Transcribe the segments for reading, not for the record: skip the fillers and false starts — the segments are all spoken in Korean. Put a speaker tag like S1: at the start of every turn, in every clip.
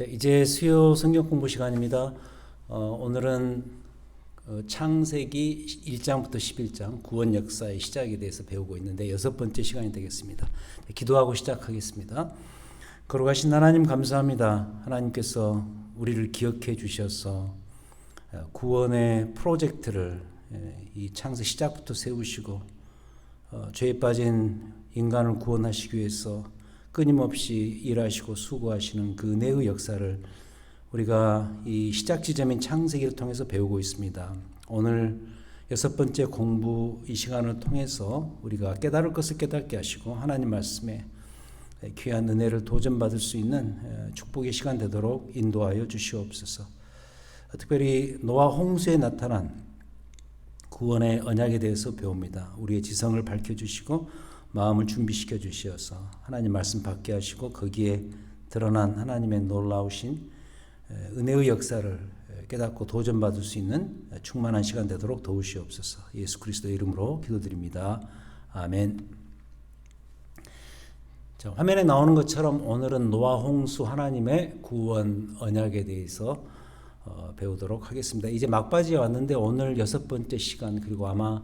S1: 자, 이제 수요 성경 공부 시간입니다. 오늘은 창세기 1장부터 11장 구원 역사의 시작에 대해서 배우고 있는데 여섯 번째 시간이 되겠습니다. 기도하고 시작하겠습니다. 거룩하신 하나님 감사합니다. 하나님께서 우리를 기억해 주셔서 구원의 프로젝트를 이 창세 시작부터 세우시고 죄에 빠진 인간을 구원하시기 위해서 끊임없이 일하시고 수고하시는 그 은혜의 역사를 우리가 이 시작 지점인 창세기를 통해서 배우고 있습니다. 오늘 여섯 번째 공부 이 시간을 통해서 우리가 깨달을 것을 깨닫게 하시고 하나님 말씀에 귀한 은혜를 도전받을 수 있는 축복의 시간 되도록 인도하여 주시옵소서. 특별히 노아 홍수에 나타난 구원의 언약에 대해서 배웁니다. 우리의 지성을 밝혀주시고 마음을 준비시켜 주시어서 하나님 말씀 받게 하시고 거기에 드러난 하나님의 놀라우신 은혜의 역사를 깨닫고 도전받을 수 있는 충만한 시간 되도록 도우시옵소서. 예수 그리스도의 이름으로 기도드립니다. 아멘. 자, 화면에 나오는 것처럼 오늘은 노아 홍수 하나님의 구원 언약에 대해서 배우도록 하겠습니다. 이제 막바지에 왔는데 오늘 여섯 번째 시간 그리고 아마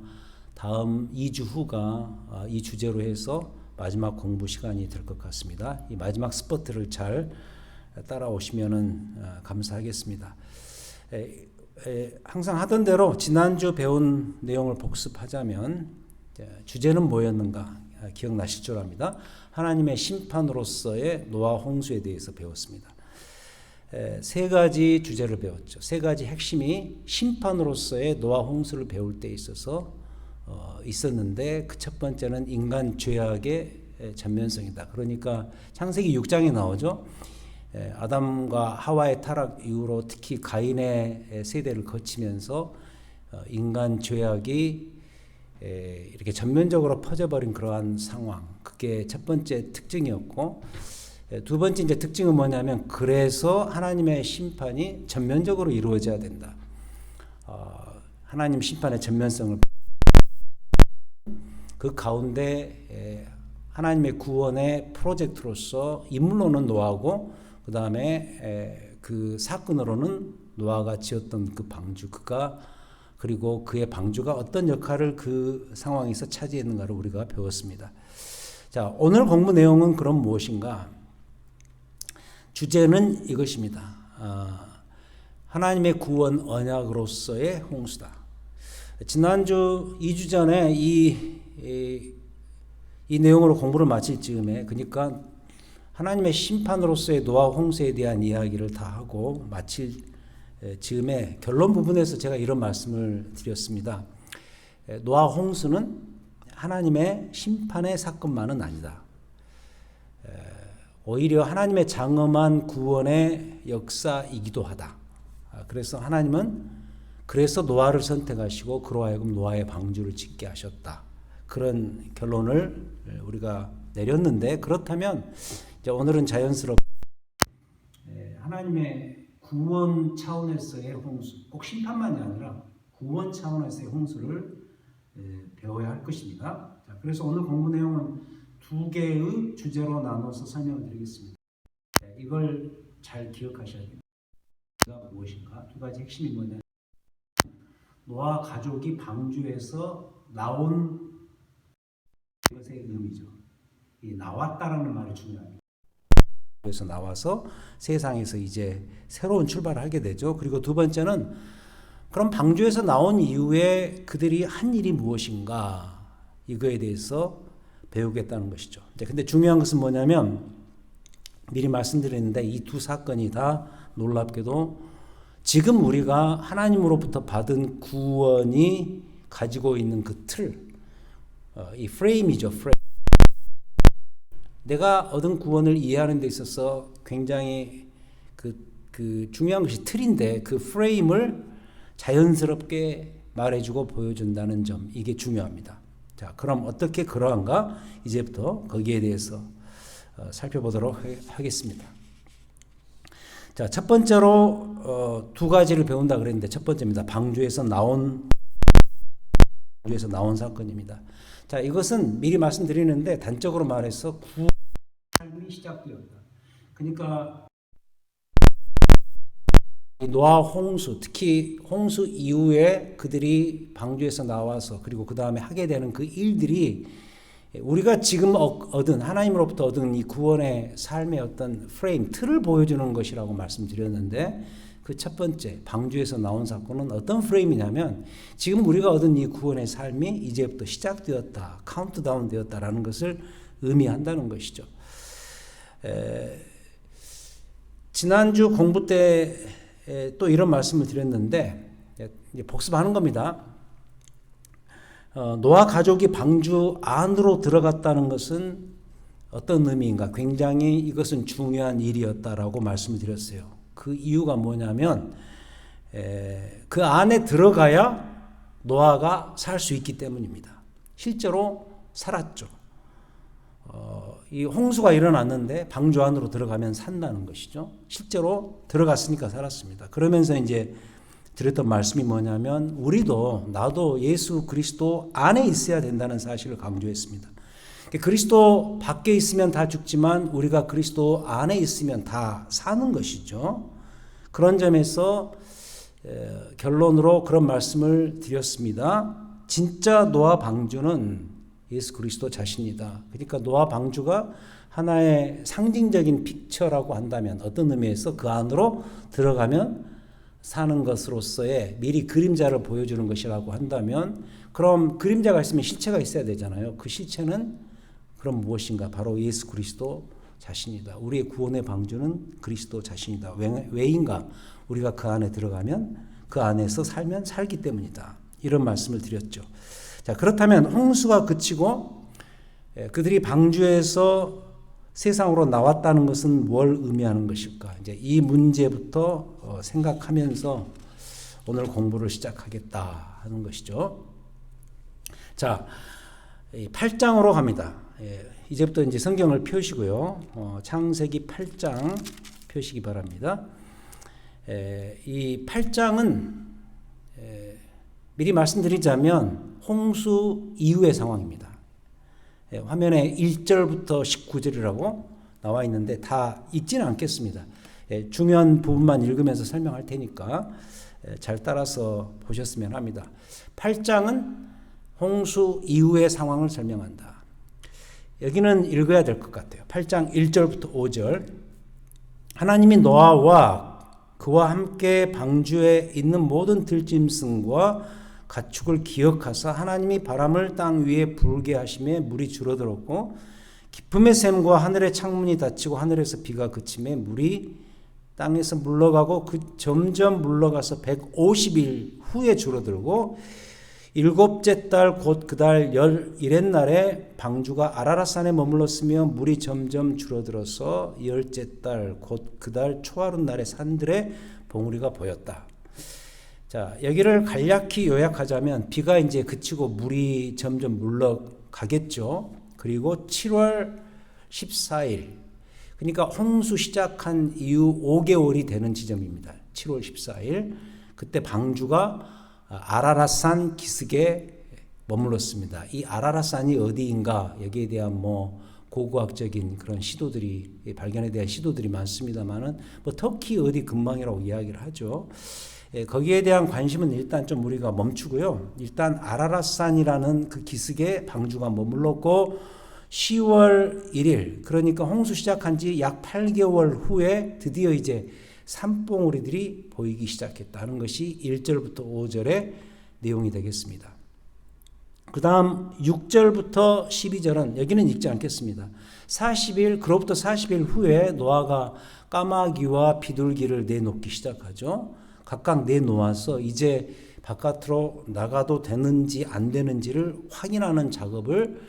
S1: 다음 2주 후가 이 주제로 해서 마지막 공부 시간이 될 것 같습니다. 이 마지막 스포트를 잘 따라오시면 감사하겠습니다. 항상 하던 대로 지난주 배운 내용을 복습하자면 주제는 뭐였는가 기억나실 줄 압니다. 하나님의 심판으로서의 노아 홍수에 대해서 배웠습니다. 세 가지 주제를 배웠죠. 세 가지 핵심이 심판으로서의 노아 홍수를 배울 때 있어서 있었는데 그 첫 번째는 인간 죄악의 전면성이다. 그러니까 창세기 6장에 나오죠. 아담과 하와의 타락 이후로 특히 가인의 세대를 거치면서 인간 죄악이 이렇게 전면적으로 퍼져버린 그러한 상황. 그게 첫 번째 특징이었고 두 번째 이제 특징은 뭐냐면 그래서 하나님의 심판이 전면적으로 이루어져야 된다. 하나님 심판의 전면성을 그 가운데 하나님의 구원의 프로젝트로서 인물로는 노아고 그 다음에 그 사건으로는 노아가 지었던 그 방주 그가 그리고 그의 방주가 어떤 역할을 그 상황에서 차지했는가를 우리가 배웠습니다. 자, 오늘 공부 내용은 그럼 무엇인가? 주제는 이것입니다. 하나님의 구원 언약으로서의 홍수다. 지난주 2주 전에 이 내용으로 공부를 마칠 즈음에 그러니까 하나님의 심판으로서의 노아 홍수에 대한 이야기를 다 하고 마칠 즈음에 결론 부분에서 제가 이런 말씀을 드렸습니다. 노아 홍수는 하나님의 심판의 사건만은 아니다. 오히려 하나님의 장엄한 구원의 역사이기도 하다. 그래서 하나님은 그래서 노아를 선택하시고 그로 하여금 노아의 방주를 짓게 하셨다. 그런 결론을 우리가 내렸는데 그렇다면 이제 오늘은 자연스럽게 하나님의 구원 차원에서의 홍수, 꼭 심판만이 아니라 구원 차원에서의 홍수를 배워야 할 것입니다. 자, 그래서 오늘 공부 내용은 두 개의 주제로 나눠서 설명을 드리겠습니다. 이걸 잘 기억하셔야 됩니다. 무엇인가? 두 가지 핵심이 뭐냐? 노아 가족이 방주에서 나온 것의 의미죠. 이 나왔다라는 말이 중요합니다. 그래서 나와서 세상에서 이제 새로운 출발을 하게 되죠. 그리고 두 번째는 그럼 방주에서 나온 이후에 그들이 한 일이 무엇인가 이거에 대해서 배우겠다는 것이죠. 근데 중요한 것은 뭐냐면 미리 말씀드렸는데 이 두 사건이 다 놀랍게도 지금 우리가 하나님으로부터 받은 구원이 가지고 있는 그 틀, 이 프레임이죠. 프레임. 내가 얻은 구원을 이해하는 데 있어서 굉장히 그 중요한 것이 틀인데 그 프레임을 자연스럽게 말해주고 보여준다는 점, 이게 중요합니다. 자, 그럼 어떻게 그러한가? 이제부터 거기에 대해서 살펴보도록 하겠습니다. 자, 첫 번째로 두 가지를 배운다 그랬는데 첫 번째입니다. 방주에서 나온 사건입니다. 자, 이것은 미리 말씀드리는데 단적으로 말해서 구원 삶이 시작되었다. 그러니까 노아 홍수, 특히 홍수 이후에 그들이 방주에서 나와서 그리고 그 다음에 하게 되는 그 일들이 우리가 지금 얻은 하나님으로부터 얻은 이 구원의 삶의 어떤 프레임, 틀을 보여주는 것이라고 말씀드렸는데 그 첫 번째 방주에서 나온 사건은 어떤 프레임이냐면 지금 우리가 얻은 이 구원의 삶이 이제부터 시작되었다, 카운트다운 되었다라는 것을 의미한다는 것이죠. 지난주 공부 때 또 이런 말씀을 드렸는데 이제 복습하는 겁니다. 노아 가족이 방주 안으로 들어갔다는 것은 어떤 의미인가? 굉장히 이것은 중요한 일이었다라고 말씀을 드렸어요. 그 이유가 뭐냐면 그 안에 들어가야 노아가 살 수 있기 때문입니다. 실제로 살았죠. 이 홍수가 일어났는데 방주 안으로 들어가면 산다는 것이죠. 실제로 들어갔으니까 살았습니다. 그러면서 이제 드렸던 말씀이 뭐냐면 우리도 나도 예수 그리스도 안에 있어야 된다는 사실을 강조했습니다. 그리스도 밖에 있으면 다 죽지만 우리가 그리스도 안에 있으면 다 사는 것이죠. 그런 점에서 결론으로 그런 말씀을 드렸습니다. 진짜 노아 방주는 예수 그리스도 자신이다. 그러니까 노아 방주가 하나의 상징적인 픽처라고 한다면 어떤 의미에서 그 안으로 들어가면 사는 것으로서의 미리 그림자를 보여주는 것이라고 한다면 그럼 그림자가 있으면 실체가 있어야 되잖아요. 그 실체는 그럼 무엇인가? 바로 예수 그리스도 자신이다. 우리의 구원의 방주는 그리스도 자신이다. 왜인가? 우리가 그 안에 들어가면 그 안에서 살면 살기 때문이다. 이런 말씀을 드렸죠. 자, 그렇다면 홍수가 그치고 그들이 방주에서 세상으로 나왔다는 것은 뭘 의미하는 것일까? 이제 이 문제부터 생각하면서 오늘 공부를 시작하겠다 하는 것이죠. 자, 8장으로 갑니다. 이제부터 이제 성경을 펴시고요. 창세기 8장 펴시기 바랍니다. 이 8장은 미리 말씀드리자면 홍수 이후의 상황입니다. 화면에 1절부터 19절이라고 나와 있는데 다 읽지는 않겠습니다. 중요한 부분만 읽으면서 설명할 테니까 잘 따라서 보셨으면 합니다. 8장은 홍수 이후의 상황을 설명한다. 여기는 읽어야 될 것 같아요. 8장 1절부터 5절. 하나님이 노아와 그와 함께 방주에 있는 모든 들짐승과 가축을 기억하사 하나님이 바람을 땅 위에 불게 하심에 물이 줄어들었고 깊음의 샘과 하늘의 창문이 닫히고 하늘에서 비가 그침에 물이 땅에서 물러가고 점점 물러가서 150일 후에 줄어들고 일곱째 달 곧 그 달 11의 날에 방주가 아라랏산에 머물렀으며 물이 점점 줄어들어서 열째 달 곧 그 달 초하룻 날에 산들에 봉우리가 보였다. 자, 여기를 간략히 요약하자면 비가 이제 그치고 물이 점점 물러가겠죠. 그리고 7월 14일, 그러니까 홍수 시작한 이후 5개월이 되는 지점입니다. 7월 14일, 그때 방주가 아라랏산 기슭에 머물렀습니다. 이 아라랏산이 어디인가 여기에 대한 고고학적인 그런 시도들이 발견에 대한 시도들이 많습니다만은 터키 어디 근방이라고 이야기를 하죠. 거기에 대한 관심은 일단 좀 우리가 멈추고요. 일단 아라랏산이라는 그 기슭에 방주가 머물렀고 10월 1일 그러니까 홍수 시작한 지 약 8개월 후에 드디어 이제 산봉우리들이 보이기 시작했다는 것이 1절부터 5절의 내용이 되겠습니다. 그 다음 6절부터 12절은 여기는 읽지 않겠습니다. 40일 그로부터 40일 후에 노아가 까마귀와 비둘기를 내놓기 시작하죠. 각각 내놓아서 이제 바깥으로 나가도 되는지 안 되는지를 확인하는 작업을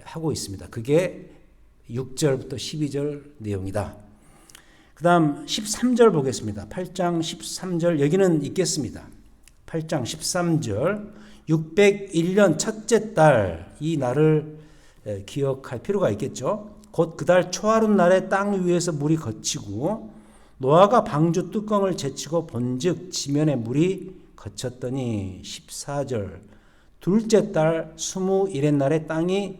S1: 하고 있습니다. 그게 6절부터 12절 내용이다. 그 다음 13절 보겠습니다. 8장 13절 여기는 읽겠습니다. 8장 13절 601년 첫째 달 이 날을 기억할 필요가 있겠죠. 곧 그 달 초하룻 날에 땅 위에서 물이 거치고 노아가 방주 뚜껑을 제치고 본즉 지면에 물이 거쳤더니 14절 둘째 달 21의 날에 땅이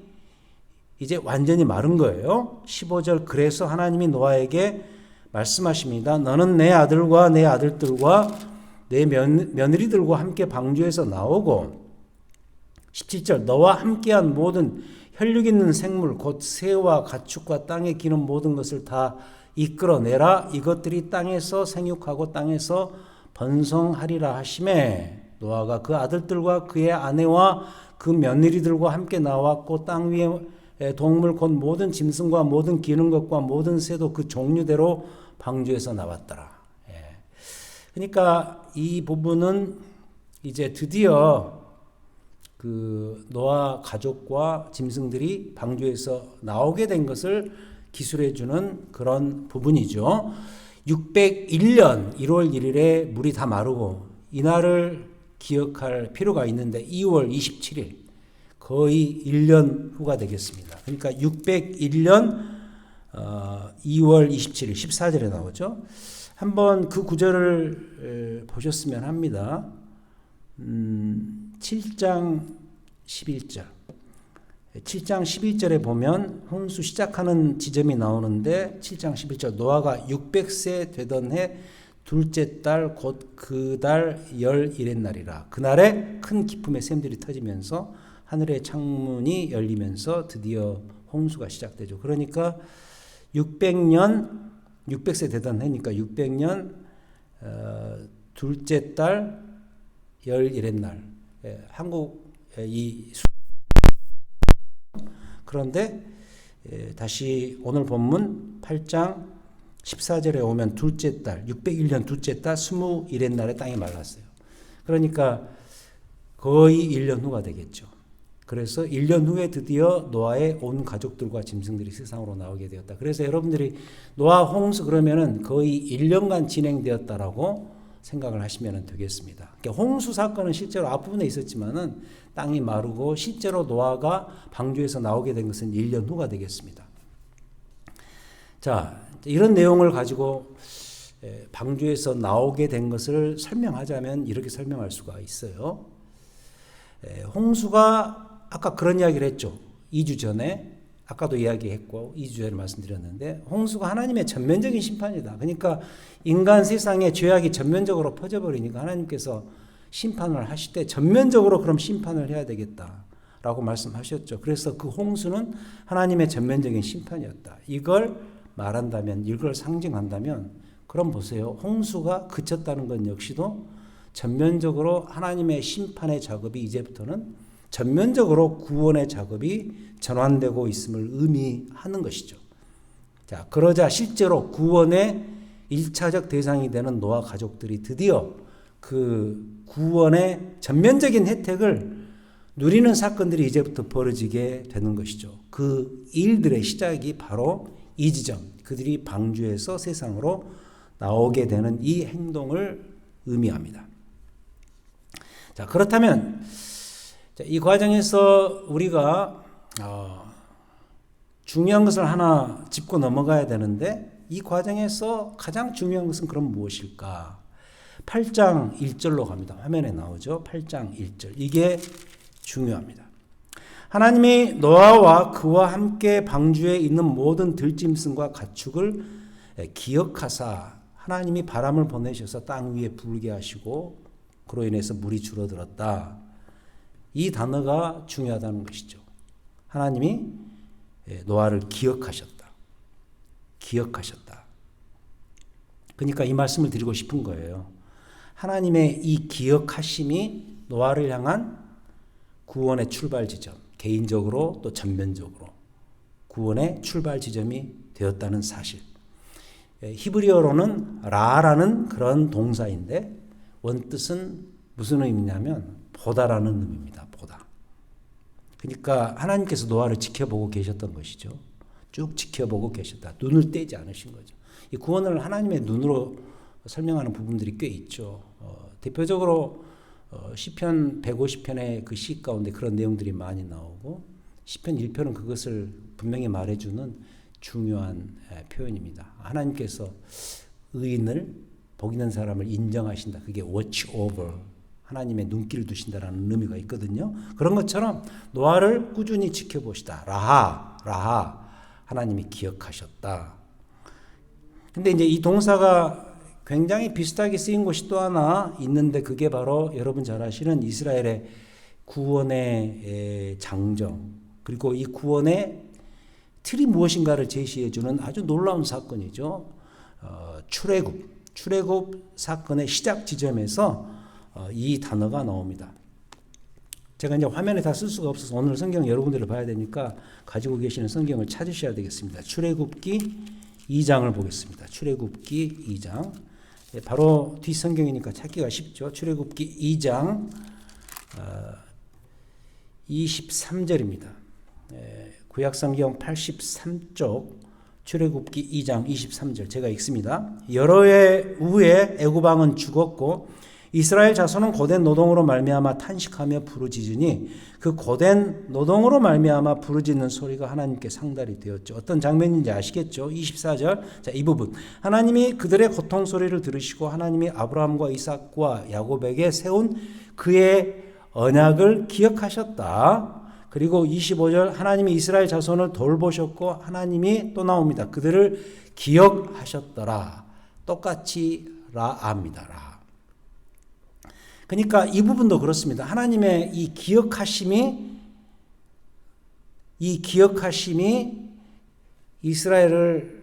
S1: 이제 완전히 마른 거예요. 15절 그래서 하나님이 노아에게 말씀하십니다. 너는 내 아들과 내 아들들과 내 며느리들과 함께 방주에서 나오고 17절 너와 함께한 모든 혈육 있는 생물 곧 새와 가축과 땅에 기는 모든 것을 다 이끌어내라. 이것들이 땅에서 생육하고 땅에서 번성하리라 하시매 노아가 그 아들들과 그의 아내와 그 며느리들과 함께 나왔고 땅 위에 동물 곧 모든 짐승과 모든 기는 것과 모든 새도 그 종류대로 방주에서 나왔더라. 그러니까 이 부분은 이제 드디어 그 노아 가족과 짐승들이 방주에서 나오게 된 것을 기술해 주는 그런 부분이죠. 601년 1월 1일에 물이 다 마르고 이날을 기억할 필요가 있는데 2월 27일 거의 1년 후가 되겠습니다. 그러니까 601년 2월 27일 14절에 나오죠. 한번 그 구절을 보셨으면 합니다. 7장 11절. 7장 11절에 보면 홍수 시작하는 지점이 나오는데 7장 11절 노아가 600세 되던 해 둘째 달 곧 그 달 11의 날이라. 그날에 큰 기품의 샘들이 터지면서 하늘의 창문이 열리면서 드디어 홍수가 시작되죠. 그러니까 600세 되던 해니까 600년 둘째 달 11의 날. 한국 이 그런데 다시 오늘 본문 8장 14절에 오면 둘째 달 601년 둘째 달 21의 날에 땅이 말랐어요. 그러니까 거의 1년 후가 되겠죠. 그래서 1년 후에 드디어 노아의 온 가족들과 짐승들이 세상으로 나오게 되었다. 그래서 여러분들이 노아 홍수 그러면은 거의 1년간 진행되었다라고 생각을 하시면 되겠습니다. 그러니까 홍수 사건은 실제로 앞부분에 있었지만은 땅이 마르고 실제로 노아가 방주에서 나오게 된 것은 1년 후가 되겠습니다. 자, 이런 내용을 가지고 방주에서 나오게 된 것을 설명하자면 이렇게 설명할 수가 있어요. 홍수가 아까 그런 이야기를 했죠. 2주 전에 아까도 이야기했고 2주 전에 말씀드렸는데 홍수가 하나님의 전면적인 심판이다. 그러니까 인간 세상에 죄악이 전면적으로 퍼져버리니까 하나님께서 심판을 하실 때 전면적으로 그럼 심판을 해야 되겠다라고 말씀하셨죠. 그래서 그 홍수는 하나님의 전면적인 심판이었다. 이걸 말한다면 이걸 상징한다면 그럼 보세요. 홍수가 그쳤다는 건 역시도 전면적으로 하나님의 심판의 작업이 이제부터는 전면적으로 구원의 작업이 전환되고 있음을 의미하는 것이죠. 자, 그러자 실제로 구원의 1차적 대상이 되는 노아 가족들이 드디어 그 구원의 전면적인 혜택을 누리는 사건들이 이제부터 벌어지게 되는 것이죠. 그 일들의 시작이 바로 이 지점, 그들이 방주에서 세상으로 나오게 되는 이 행동을 의미합니다. 자, 그렇다면 이 과정에서 우리가 중요한 것을 하나 짚고 넘어가야 되는데 이 과정에서 가장 중요한 것은 그럼 무엇일까? 8장 1절로 갑니다. 화면에 나오죠. 8장 1절. 이게 중요합니다. 하나님이 노아와 그와 함께 방주에 있는 모든 들짐승과 가축을 기억하사 하나님이 바람을 보내셔서 땅 위에 불게 하시고 그로 인해서 물이 줄어들었다. 이 단어가 중요하다는 것이죠. 하나님이 노아를 기억하셨다. 기억하셨다. 그러니까 이 말씀을 드리고 싶은 거예요. 하나님의 이 기억하심이 노아를 향한 구원의 출발 지점, 개인적으로 또 전면적으로 구원의 출발 지점이 되었다는 사실. 히브리어로는 라라는 그런 동사인데 원뜻은 무슨 의미냐면 보다라는 의미입니다. 보다. 그러니까 하나님께서 노아를 지켜보고 계셨던 것이죠. 쭉 지켜보고 계셨다. 눈을 떼지 않으신 거죠. 이 구원을 하나님의 눈으로 설명하는 부분들이 꽤 있죠. 대표적으로 시편 150편의 그 시 가운데 그런 내용들이 많이 나오고 시편 1편은 그것을 분명히 말해주는 중요한 표현입니다. 하나님께서 의인을 복 있는 사람을 인정하신다. 그게 watch over. 하나님의 눈길을 두신다라는 의미가 있거든요. 그런 것처럼 노아를 꾸준히 지켜보시다. 라하 하나님이 기억하셨다. 근데 이제 이 동사가 굉장히 비슷하게 쓰인 곳이 또 하나 있는데 그게 바로 여러분 잘 아시는 이스라엘의 구원의 장정, 그리고 이 구원의 틀이 무엇인가를 제시해주는 아주 놀라운 사건이죠. 출애굽 사건의 시작 지점에서 이 단어가 나옵니다. 제가 이제 화면에 다 쓸 수가 없어서 오늘 성경 여러분들을 봐야 되니까 가지고 계시는 성경을 찾으셔야 되겠습니다. 출애굽기 2장을 보겠습니다. 출애굽기 2장. 바로 뒷 성경이니까 찾기가 쉽죠. 출애굽기 2장 23절입니다. 구약 성경 83쪽 출애굽기 2장 23절 제가 읽습니다. 여러 해 후에 애굽 왕은 죽었고 이스라엘 자손은 고된 노동으로 말미암아 탄식하며 부르짖으니 그 고된 노동으로 말미암아 부르짖는 소리가 하나님께 상달이 되었죠. 어떤 장면인지 아시겠죠? 24절. 자, 이 부분. 하나님이 그들의 고통 소리를 들으시고 하나님이 아브라함과 이삭과 야곱에게 세운 그의 언약을 기억하셨다. 그리고 25절 하나님이 이스라엘 자손을 돌보셨고 하나님이 또 나옵니다. 그들을 기억하셨더라. 똑같이 라합니다. 라. 그러니까 이 부분도 그렇습니다. 하나님의 이 기억하심이 이스라엘을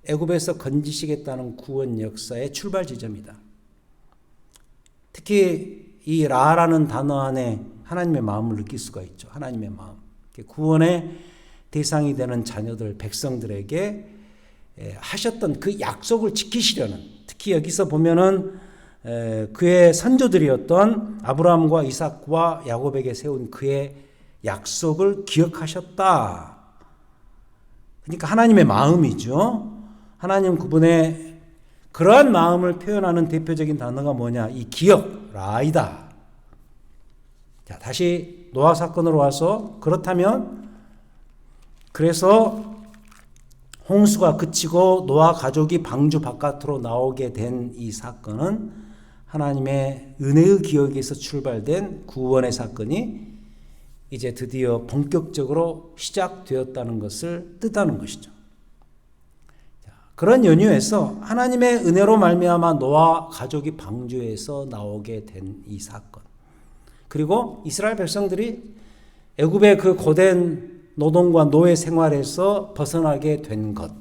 S1: 애굽에서 건지시겠다는 구원 역사의 출발 지점이다. 특히 이 라라는 단어 안에 하나님의 마음을 느낄 수가 있죠. 하나님의 마음. 구원의 대상이 되는 자녀들, 백성들에게 하셨던 그 약속을 지키시려는, 특히 여기서 보면은 그의 선조들이었던 아브라함과 이삭과 야곱에게 세운 그의 약속을 기억하셨다. 그러니까 하나님의 마음이죠. 하나님 그분의 그러한 마음을 표현하는 대표적인 단어가 뭐냐? 이 기억, 라이다. 자, 다시 노아 사건으로 와서 그렇다면 그래서 홍수가 그치고 노아 가족이 방주 바깥으로 나오게 된 이 사건은 하나님의 은혜의 기억에서 출발된 구원의 사건이 이제 드디어 본격적으로 시작되었다는 것을 뜻하는 것이죠. 그런 연유에서 하나님의 은혜로 말미암아 노아 가족이 방주에서 나오게 된 이 사건, 그리고 이스라엘 백성들이 애굽의 그 고된 노동과 노예 생활에서 벗어나게 된 것,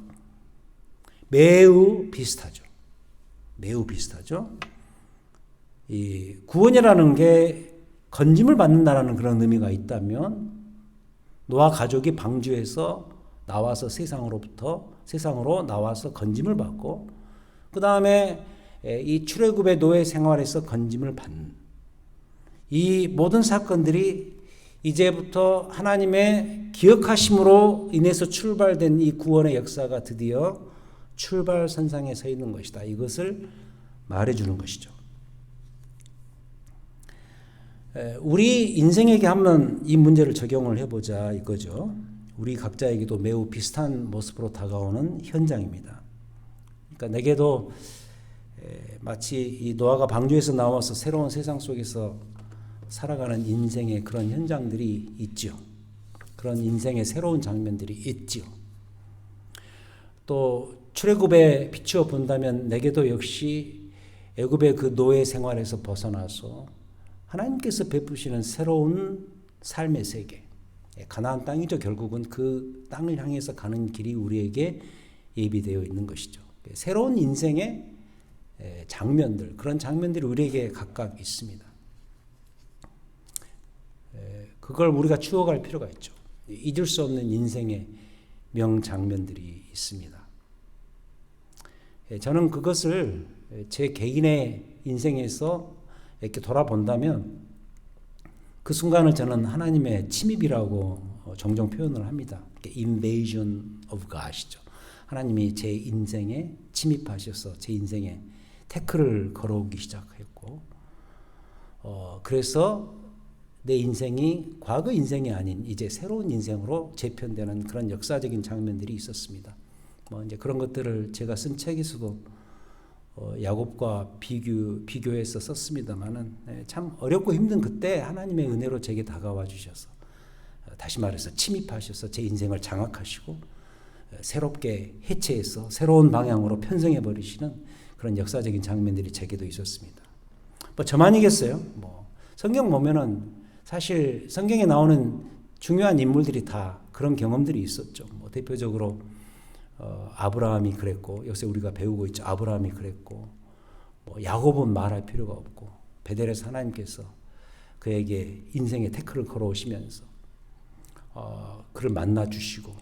S1: 매우 비슷하죠. 매우 비슷하죠. 이 구원이라는 게 건짐을 받는다라는 그런 의미가 있다면 노아 가족이 방주에서 나와서 세상으로 나와서 건짐을 받고 그 다음에 이 출애굽의 노예 생활에서 건짐을 받는 이 모든 사건들이 이제부터 하나님의 기억하심으로 인해서 출발된 이 구원의 역사가 드디어 출발선상에 서 있는 것이다. 이것을 말해주는 것이죠. 우리 인생에게 한번 이 문제를 적용을 해보자 이거죠. 우리 각자에게도 매우 비슷한 모습으로 다가오는 현장입니다. 그러니까 내게도 마치 이 노아가 방주에서 나와서 새로운 세상 속에서 살아가는 인생의 그런 현장들이 있죠. 그런 인생의 새로운 장면들이 있죠. 또 출애굽에 비추어 본다면 내게도 역시 애굽의 그 노예 생활에서 벗어나서 하나님께서 베푸시는 새로운 삶의 세계, 가나안 땅이죠. 결국은 그 땅을 향해서 가는 길이 우리에게 예비되어 있는 것이죠. 새로운 인생의 장면들, 그런 장면들이 우리에게 각각 있습니다. 그걸 우리가 추억할 필요가 있죠. 잊을 수 없는 인생의 명장면들이 있습니다. 저는 그것을 제 개인의 인생에서 이렇게 돌아본다면 그 순간을 저는 하나님의 침입이라고 종종 표현을 합니다. Invasion of God이죠. 하나님이 제 인생에 침입하셔서 제 인생에 태클을 걸어오기 시작했고, 그래서 내 인생이 과거 인생이 아닌 이제 새로운 인생으로 재편되는 그런 역사적인 장면들이 있었습니다. 이제 그런 것들을 제가 쓴 책에서도 야곱과 비교해서 썼습니다만은 참 어렵고 힘든 그때 하나님의 은혜로 제게 다가와 주셔서 다시 말해서 침입하셔서 제 인생을 장악하시고 새롭게 해체해서 새로운 방향으로 편성해 버리시는 그런 역사적인 장면들이 제게도 있었습니다. 뭐 저만이겠어요? 뭐 성경 보면은 사실 성경에 나오는 중요한 인물들이 다 그런 경험들이 있었죠. 뭐 대표적으로 아브라함이 그랬고, 요새 우리가 배우고 있죠. 아브라함이 그랬고, 뭐 야곱은 말할 필요가 없고, 베델에서 하나님께서 그에게 인생의 태클을 걸어오시면서 그를 만나 주시고,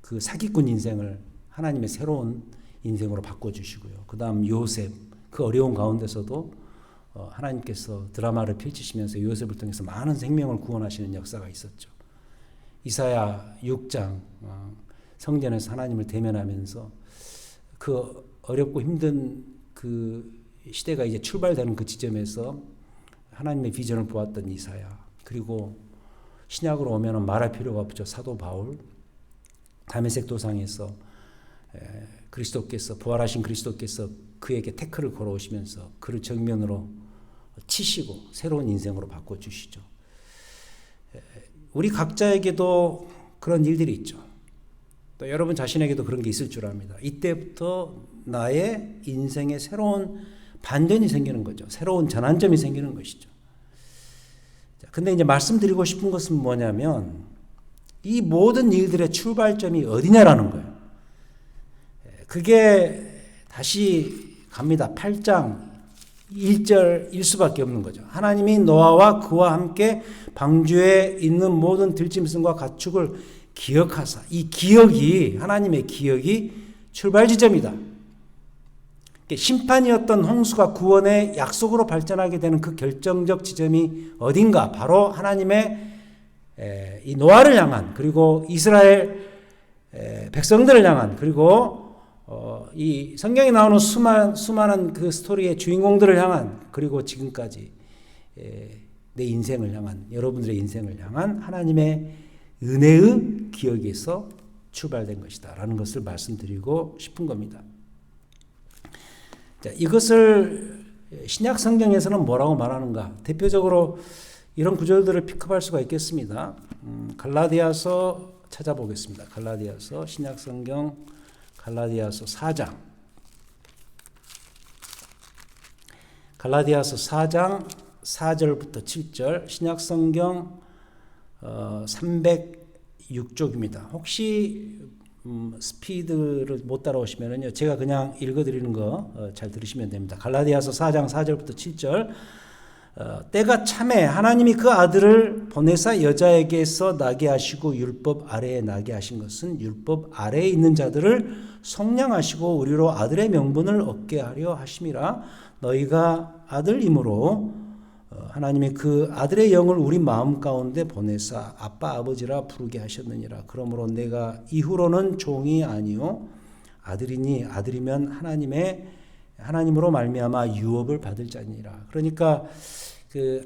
S1: 그 사기꾼 인생을 하나님의 새로운 인생으로 바꿔주시고요. 그 다음 요셉, 그 어려운 가운데서도 하나님께서 드라마를 펼치시면서 요셉을 통해서 많은 생명을 구원하시는 역사가 있었죠. 이사야 6장, 성전에서 하나님을 대면하면서 그 어렵고 힘든 그 시대가 이제 출발되는 그 지점에서 하나님의 비전을 보았던 이사야, 그리고 신약으로 오면 말할 필요가 없죠. 사도 바울, 다메섹 도상에서 그리스도께서, 부활하신 그리스도께서 그에게 태클을 걸어오시면서 그를 정면으로 치시고 새로운 인생으로 바꿔주시죠. 우리 각자에게도 그런 일들이 있죠. 또 여러분 자신에게도 그런 게 있을 줄 압니다. 이때부터 나의 인생에 새로운 반전이 생기는 거죠. 새로운 전환점이 생기는 것이죠. 근데 이제 말씀드리고 싶은 것은 뭐냐면 이 모든 일들의 출발점이 어디냐라는 거예요. 그게 다시 갑니다. 8장 1절일 수밖에 없는 거죠. 하나님이 노아와 그와 함께 방주에 있는 모든 들짐승과 가축을 기억하사, 이 기억이, 하나님의 기억이 출발 지점이다. 심판이었던 홍수가 구원의 약속으로 발전하게 되는 그 결정적 지점이 어딘가, 바로 하나님의 이 노아를 향한, 그리고 이스라엘 백성들을 향한, 그리고 이 성경에 나오는 수많은 그 스토리의 주인공들을 향한, 그리고 지금까지 내 인생을 향한, 여러분들의 인생을 향한 하나님의 은혜의 기억에서 출발된 것이다 라는 것을 말씀드리고 싶은 겁니다. 자, 이것을 신약 성경에서는 뭐라고 말하는가? 대표적으로 이런 구절들을 픽업할 수가 있겠습니다. 갈라디아서 찾아보겠습니다. 갈라디아서, 신약 성경 갈라디아서 4장. 갈라디아서 4장 4절부터 7절, 신약 성경 306쪽입니다. 혹시 스피드를 못 따라오시면은요, 제가 그냥 읽어드리는 거 잘 들으시면 됩니다. 갈라디아서 4장 4절부터 7절. 때가 참에 하나님이 그 아들을 보내사 여자에게서 나게 하시고 율법 아래에 나게 하신 것은 율법 아래에 있는 자들을 속량하시고 우리로 아들의 명분을 얻게 하려 하심이라. 너희가 아들임으로 하나님이 그 아들의 영을 우리 마음 가운데 보내사 아빠 아버지라 부르게 하셨느니라. 그러므로 내가 이후로는 종이 아니요 아들이니 아들이면 하나님으로 말미암아 유업을 받을 자니라. 그러니까 그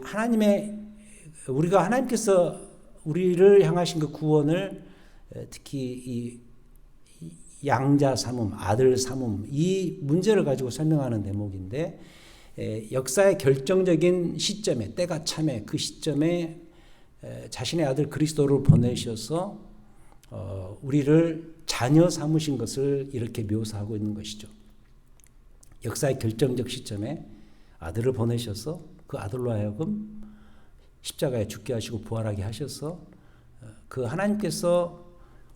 S1: 우리가 하나님께서 우리를 향하신 그 구원을, 특히 이 양자 삼음, 아들 삼음, 이 문제를 가지고 설명하는 대목인데, 역사의 결정적인 시점에, 때가 참에 그 시점에 자신의 아들 그리스도를 보내셔서 우리를 자녀 삼으신 것을 이렇게 묘사하고 있는 것이죠. 역사의 결정적 시점에 아들을 보내셔서 그 아들로 하여금 십자가에 죽게 하시고 부활하게 하셔서 그 하나님께서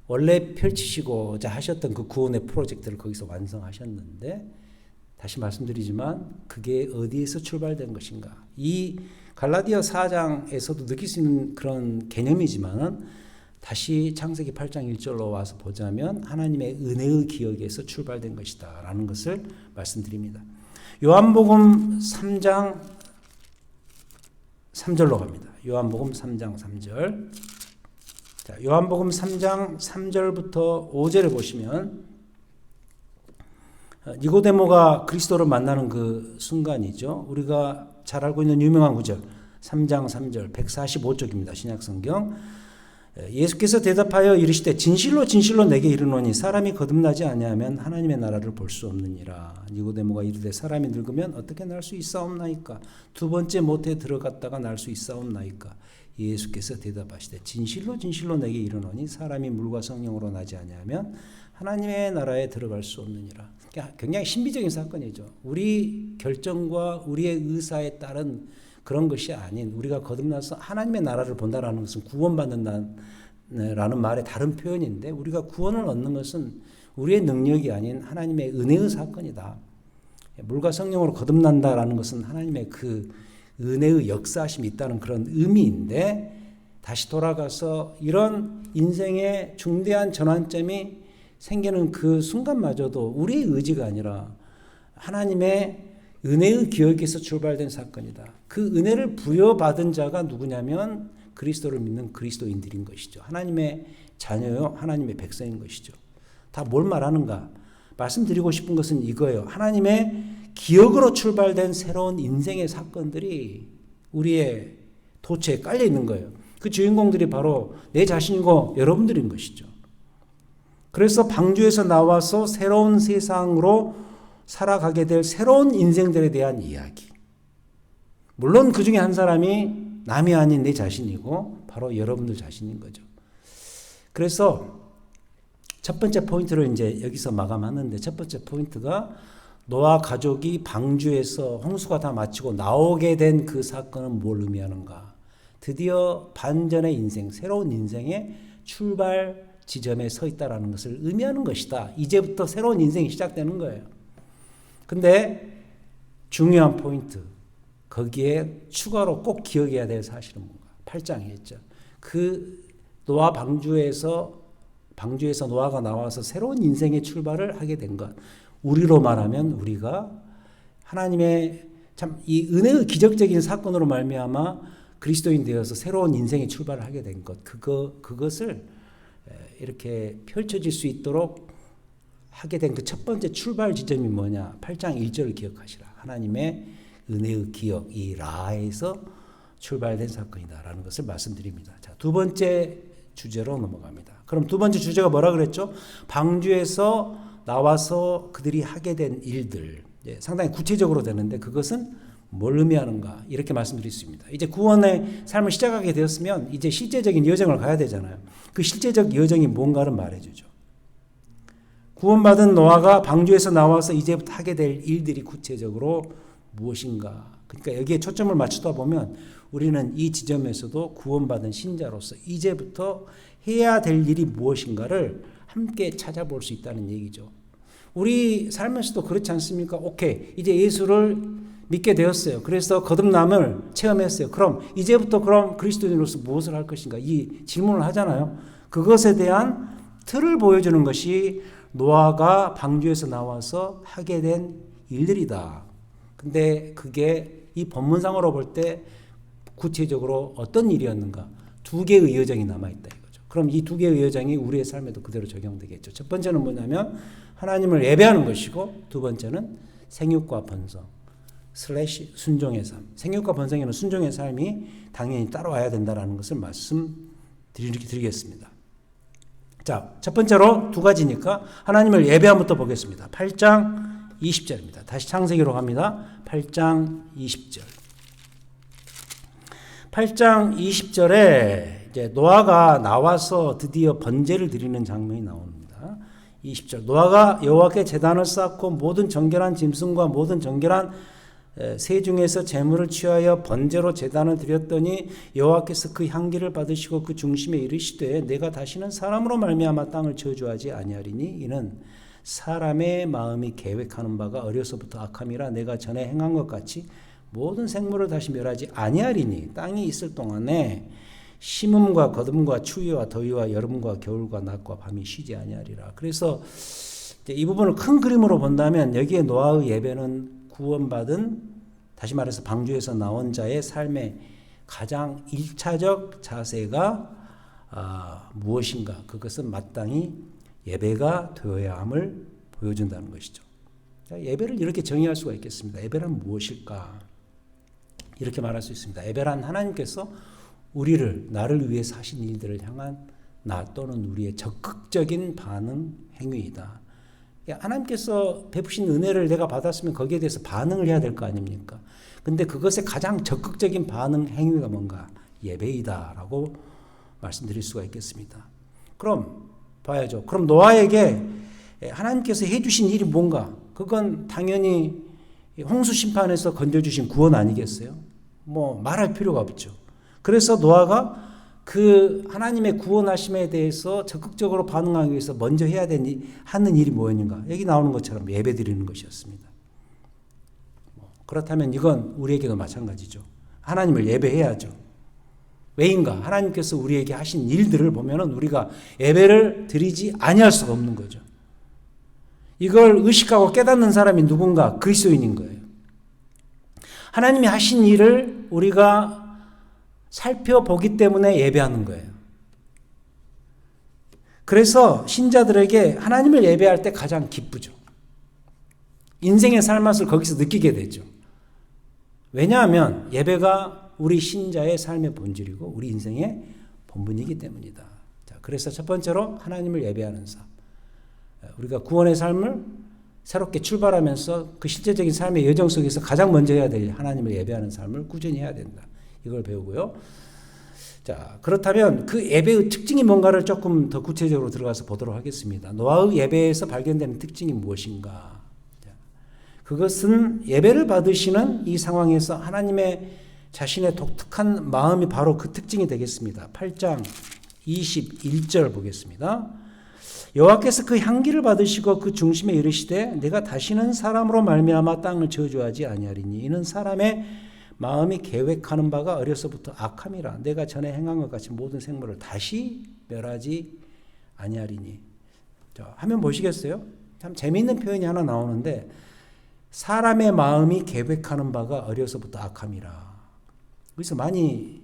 S1: 원래 펼치시고자 하셨던 그 구원의 프로젝트를 거기서 완성하셨는데, 다시 말씀드리지만 그게 어디에서 출발된 것인가? 이 갈라디아 4장에서도 느낄 수 있는 그런 개념이지만 다시 창세기 8장 1절로 와서 보자면 하나님의 은혜의 기억에서 출발된 것이다 라는 것을 말씀드립니다. 요한복음 3장 3절로 갑니다. 요한복음 3장 3절. 자, 요한복음 3장 3절부터 5절에 보시면 니고데모가 그리스도를 만나는 그 순간이죠. 우리가 잘 알고 있는 유명한 구절 3장 3절 145쪽입니다. 신약성경. 예수께서 대답하여 이르시되 진실로 진실로 내게 이르노니 사람이 거듭나지 아니하면 하나님의 나라를 볼 수 없느니라. 니고데모가 이르되 사람이 늙으면 어떻게 날 수 있사옵나이까? 두 번째 모태에 들어갔다가 날 수 있사옵나이까? 예수께서 대답하시되 진실로 진실로 내게 이르노니 사람이 물과 성령으로 나지 아니하면 하나님의 나라에 들어갈 수 없느니라. 굉장히 신비적인 사건이죠. 우리 결정과 우리의 의사에 따른 그런 것이 아닌 우리가 거듭나서 하나님의 나라를 본다라는 것은 구원받는다라는 말의 다른 표현인데 우리가 구원을 얻는 것은 우리의 능력이 아닌 하나님의 은혜의 사건이다. 물과 성령으로 거듭난다라는 것은 하나님의 그 은혜의 역사하심이 있다는 그런 의미인데 다시 돌아가서 이런 인생의 중대한 전환점이 생기는 그 순간마저도 우리의 의지가 아니라 하나님의 은혜의 기억에서 출발된 사건이다. 그 은혜를 부여받은 자가 누구냐면 그리스도를 믿는 그리스도인들인 것이죠. 하나님의 자녀요, 하나님의 백성인 것이죠. 다 뭘 말하는가? 말씀드리고 싶은 것은 이거예요. 하나님의 기억으로 출발된 새로운 인생의 사건들이 우리의 도처에 깔려 있는 거예요. 그 주인공들이 바로 내 자신이고 여러분들인 것이죠. 그래서 방주에서 나와서 새로운 세상으로 살아가게 될 새로운 인생들에 대한 이야기. 물론 그 중에 한 사람이 남이 아닌 내 자신이고 바로 여러분들 자신인 거죠. 그래서 첫 번째 포인트를 이제 여기서 마감하는데 첫 번째 포인트가 노아 가족이 방주에서 홍수가 다 마치고 나오게 된 그 사건은 뭘 의미하는가? 드디어 반전의 인생, 새로운 인생의 출발 지점에 서 있다라는 것을 의미하는 것이다. 이제부터 새로운 인생이 시작되는 거예요. 근데 중요한 포인트, 거기에 추가로 꼭 기억해야 될 사실은 뭔가? 8장에 있죠. 그 노아 방주에서 노아가 나와서 새로운 인생의 출발을 하게 된 것. 우리로 말하면 우리가 하나님의 참 이 은혜의 기적적인 사건으로 말미암아 그리스도인 되어서 새로운 인생의 출발을 하게 된 것. 그것을 이렇게 펼쳐질 수 있도록 하게 된 그 첫 번째 출발 지점이 뭐냐? 8장 1절을 기억하시라. 하나님의 은혜의 기억, 이 라에서 출발된 사건이다라는 것을 말씀드립니다. 자, 두 번째 주제로 넘어갑니다. 그럼 두 번째 주제가 뭐라 그랬죠? 방주에서 나와서 그들이 하게 된 일들. 상당히 구체적으로 되는데 그것은 뭘 의미하는가? 이렇게 말씀드릴 수 있습니다. 이제 구원의 삶을 시작하게 되었으면 이제 실제적인 여정을 가야 되잖아요. 그 실제적 여정이 뭔가를 말해주죠. 구원받은 노아가 방주에서 나와서 이제부터 하게 될 일들이 구체적으로 무엇인가? 그러니까 여기에 초점을 맞추다 보면 우리는 이 지점에서도 구원받은 신자로서 이제부터 해야 될 일이 무엇인가를 함께 찾아볼 수 있다는 얘기죠. 우리 삶에서도 그렇지 않습니까? 오케이, 이제 예수를 믿게 되었어요. 그래서 거듭남을 체험했어요. 그럼 이제부터 그리스도인으로서 무엇을 할 것인가? 이 질문을 하잖아요. 그것에 대한 틀을 보여주는 것이 노아가 방주에서 나와서 하게 된 일들이다. 근데 그게 이 본문상으로 볼 때 구체적으로 어떤 일이었는가? 두 개의 여정이 남아있다 이거죠. 그럼 이 두 개의 여정이 우리의 삶에도 그대로 적용되겠죠. 첫 번째는 뭐냐면 하나님을 예배하는 것이고 두 번째는 생육과 번성 / 순종의 삶. 생육과 번성에는 순종의 삶이 당연히 따라와야 된다는 것을 말씀드리겠습니다. 자, 첫 번째로 두 가지니까 하나님을 예배함부터 보겠습니다. 8장 20절입니다. 다시 창세기로 갑니다. 8장 20절. 8장 20절에 이제 노아가 나와서 드디어 번제를 드리는 장면이 나옵니다. 20절. 노아가 여호와께 제단을 쌓고 모든 정결한 짐승과 모든 정결한 새 중에서 제물을 취하여 번제로 제단을 드렸더니 여호와께서 그 향기를 받으시고 그 중심에 이르시되 내가 다시는 사람으로 말미암아 땅을 저주하지 아니하리니 이는 사람의 마음이 계획하는 바가 어려서부터 악함이라 내가 전에 행한 것 같이 모든 생물을 다시 멸하지 아니하리니 땅이 있을 동안에 심음과 거듭과 추위와 더위와 여름과 겨울과 낮과 밤이 쉬지 아니하리라. 그래서 이 부분을 큰 그림으로 본다면 여기에 노아의 예배는 구원받은, 다시 말해서 방주에서 나온 자의 삶의 가장 1차적 자세가 무엇인가? 그것은 마땅히 예배가 되어야 함을 보여준다는 것이죠. 예배를 이렇게 정의할 수가 있겠습니다. 예배란 무엇일까? 이렇게 말할 수 있습니다. 예배란 하나님께서 나를 위해 사신 일들을 향한 나 또는 우리의 적극적인 반응 행위이다. 하나님께서 베푸신 은혜를 내가 받았으면 거기에 대해서 반응을 해야 될 거 아닙니까? 근데 그것의 가장 적극적인 반응 행위가 뭔가? 예배이다라고 말씀드릴 수가 있겠습니다. 그럼 봐야죠. 그럼 노아에게 하나님께서 해주신 일이 뭔가? 그건 당연히 홍수 심판에서 건져주신 구원 아니겠어요? 뭐 말할 필요가 없죠. 그래서 노아가 그 하나님의 구원하심에 대해서 적극적으로 반응하기 위해서 먼저 해야 하는 일이 뭐였는가? 여기 나오는 것처럼 예배 드리는 것이었습니다. 그렇다면 이건 우리에게도 마찬가지죠. 하나님을 예배해야죠. 왜인가? 하나님께서 우리에게 하신 일들을 보면은 우리가 예배를 드리지 아니할 수가 없는 거죠. 이걸 의식하고 깨닫는 사람이 누군가? 그리스도인인 거예요. 하나님이 하신 일을 우리가 살펴보기 때문에 예배하는 거예요. 그래서 신자들에게 하나님을 예배할 때 가장 기쁘죠. 인생의 삶맛을 거기서 느끼게 되죠. 왜냐하면 예배가 우리 신자의 삶의 본질이고 우리 인생의 본분이기 때문이다. 자, 그래서 첫 번째로 하나님을 예배하는 삶. 우리가 구원의 삶을 새롭게 출발하면서 그 실제적인 삶의 여정 속에서 가장 먼저 해야 될 하나님을 예배하는 삶을 꾸준히 해야 된다. 이걸 배우고요. 자, 그렇다면 그 예배의 특징이 뭔가를 조금 더 구체적으로 들어가서 보도록 하겠습니다. 노아의 예배에서 발견되는 특징이 무엇인가? 자, 그것은 예배를 받으시는 이 상황에서 하나님의 자신의 독특한 마음이 바로 그 특징이 되겠습니다. 8장 21절 보겠습니다. 여호와께서 그 향기를 받으시고 그 중심에 이르시되 내가 다시는 사람으로 말미암아 땅을 저주하지 아니하리니 이는 사람의 마음이 계획하는 바가 어려서부터 악함이라 내가 전에 행한 것 같이 모든 생물을 다시 멸하지 아니하리니. 자, 화면 보시겠어요? 참 재미있는 표현이 하나 나오는데 사람의 마음이 계획하는 바가 어려서부터 악함이라. 여기서 많이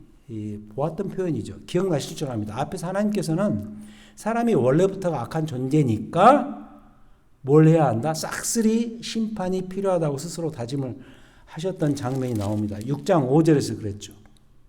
S1: 보았던 표현이죠. 기억나실 줄 압니다. 앞에서 하나님께서는 사람이 원래부터가 악한 존재니까 뭘 해야 한다? 싹쓸이 심판이 필요하다고 스스로 다짐을 하셨던 장면이 나옵니다. 6장 5절에서 그랬죠.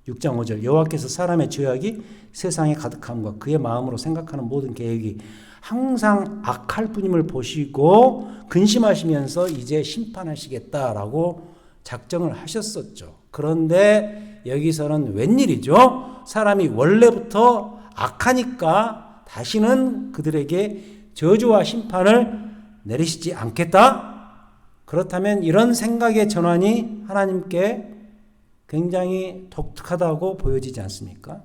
S1: 6장 5절 여호와께서 사람의 죄악이 세상에 가득함과 그의 마음으로 생각하는 모든 계획이 항상 악할 뿐임을 보시고 근심하시면서 이제 심판하시겠다라고 작정을 하셨었죠. 그런데 여기서는 웬일이죠? 사람이 원래부터 악하니까 다시는 그들에게 저주와 심판을 내리시지 않겠다? 그렇다면 이런 생각의 전환이 하나님께 굉장히 독특하다고 보여지지 않습니까?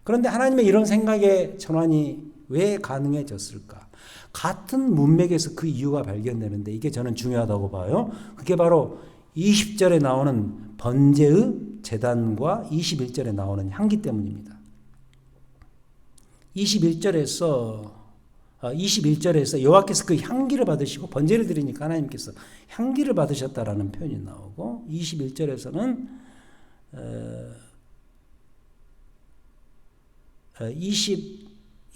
S1: 그런데 하나님의 이런 생각의 전환이 왜 가능해졌을까? 같은 문맥에서 그 이유가 발견되는데 이게 저는 중요하다고 봐요. 그게 바로 20절에 나오는 번제의 제단과 21절에 나오는 향기 때문입니다. 21절에서 여호와께서 그 향기를 받으시고 번제를 드리니까 하나님께서 향기를 받으셨다라는 표현이 나오고 21절에서는